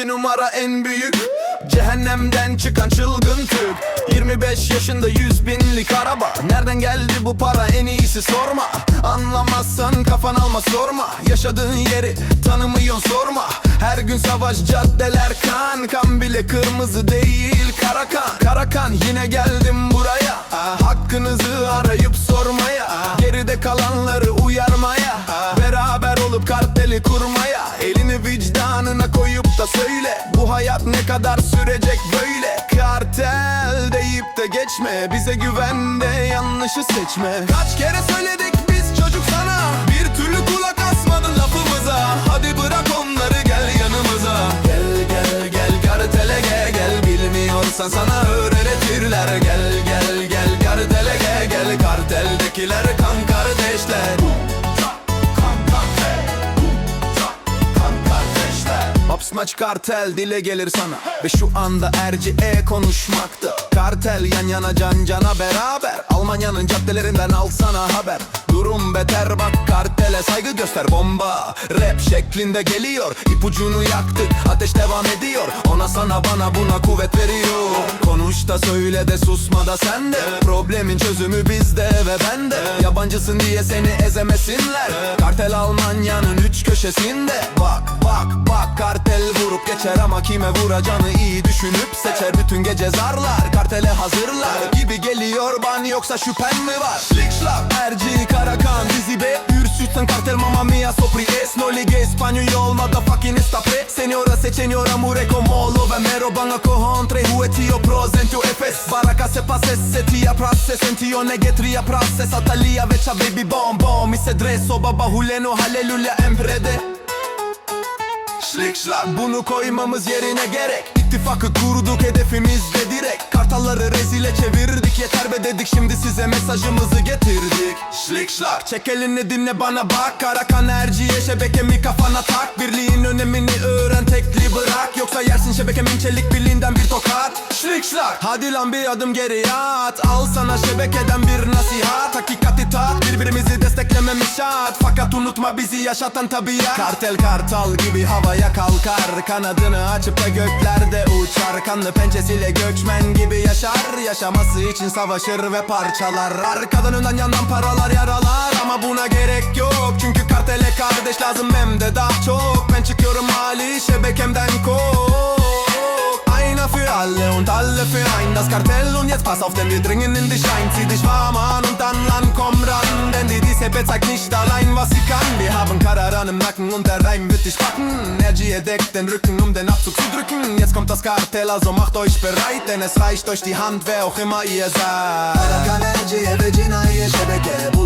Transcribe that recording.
bir numara en büyük. Cehennemden çıkan çılgın Türk. 25 yaşında 100 binlik araba. Nereden geldi bu para, en iyisi sorma. Anlamazsan kafan alma, sorma. Yaşadığın yeri tanımıyorsun, sorma. Her gün savaş, caddeler kan. Kan bile kırmızı değil, kara kan. Kara kan, yine geldim buraya. Hakkınızı arayıp sormaya. Geride kalanları uyarmaya. Beraber olup karteli kurmaya. Elini vicdanına koyup da söyle, bu hayat ne kadar sürecek böyle. Kartel deyip de geçme, bize güven de yanlışı seçme. Kaç kere söyledik biz çocuk sana, bir türlü kulak asmadın lafımıza. Hadi bırak onları, gel yanımıza. Gel gel gel kartele gel, bilmiyorsan sana öğretirler. Gel gel gel kartele gel, karteldekiler kan kardeşler. Maç kartel dile gelir sana ve şu anda RCE konuşmakta. Kartel yan yana, can cana beraber. Almanya'nın caddelerinden alsana haber. Durum beter, bak kartele saygı göster. Bomba rap şeklinde geliyor, ipucunu yaktık, ateş devam ediyor. Ona sana bana buna kuvvet veriyor. Konuş da söyle de susma da sen de. Problemin çözümü bizde ve bende. Yabancısın diye seni ezemesinler. Kartel Almanya'nın üç köşesinde. Bak bak bak, kartel vurup geçer ama kime vuracağını iyi düşünüp seçer. Bütün gece zarlar, kartele hazırlar gibi geliyor ban, yoksa şüphen mi var? Slick Schlapp, RG, Karakan, Dizzy B, Ürsüzsen kartel, Mamma Mia, Sopri, Es, No Ligue, Espanyol, motherfucking Estapre. Senora seçeniyor amure como lo vemero. Bana kohontre huetio prosentio efes. Baraka se pases, setia prasse, sentio negetria prasse. Satalia veça baby bom bom. Mise dreso baba huleno haleluya emprede. Slick Schlapp, bunu koymamız yerine gerek. İttifakı kurduk, hedefimizde direkt. Kartalları rezile çevirdik, yeter be dedik, şimdi size mesajımızı getirdik. Slick Schlapp, çek elini dinle bana bak. Karakan RG'ye, şebekemi kafana tak. Birliğin önemini öğren, tekli bırak. Yoksa yersin şebekemin çelik birliğinden bir tokat. Slick Schlapp, hadi lan bir adım geriye at. Al sana şebekeden bir nasihat. Hakikati tat, birbirimizi desteklememiz şart. Fakat unutma bizi yaşatan tabiat. Kartel kartal gibi havaya kalkar, kanadını açıp da göklerde uçar. Kanlı pençesiyle göçmen gibi yaşar. Yaşaması için savaşır ve parçalar. Arkadan önden yandan paralar yaralar. Ama buna gerek yok, çünkü kartele kardeş lazım, hem de daha çok. Ben çıkıyorum hali şebekemden kok. Einer für alle und alle für ein. Das Kartell und jetzt pass auf, denn wir dringen in dich ein. Zieh dich warm an und dann Land, komm ran. Denn die Disepe zeigt nicht allein, was sie kann. Wir haben Kararan im Nacken und der Reim wird dich packen. RG'ye deckt den Rücken, um den Abzug zu drücken. Jetzt kommt das Kartell, also macht euch bereit, denn es reicht euch die Hand, wer auch immer ihr seid. Karakan RG'ye ve cinaye şebeke.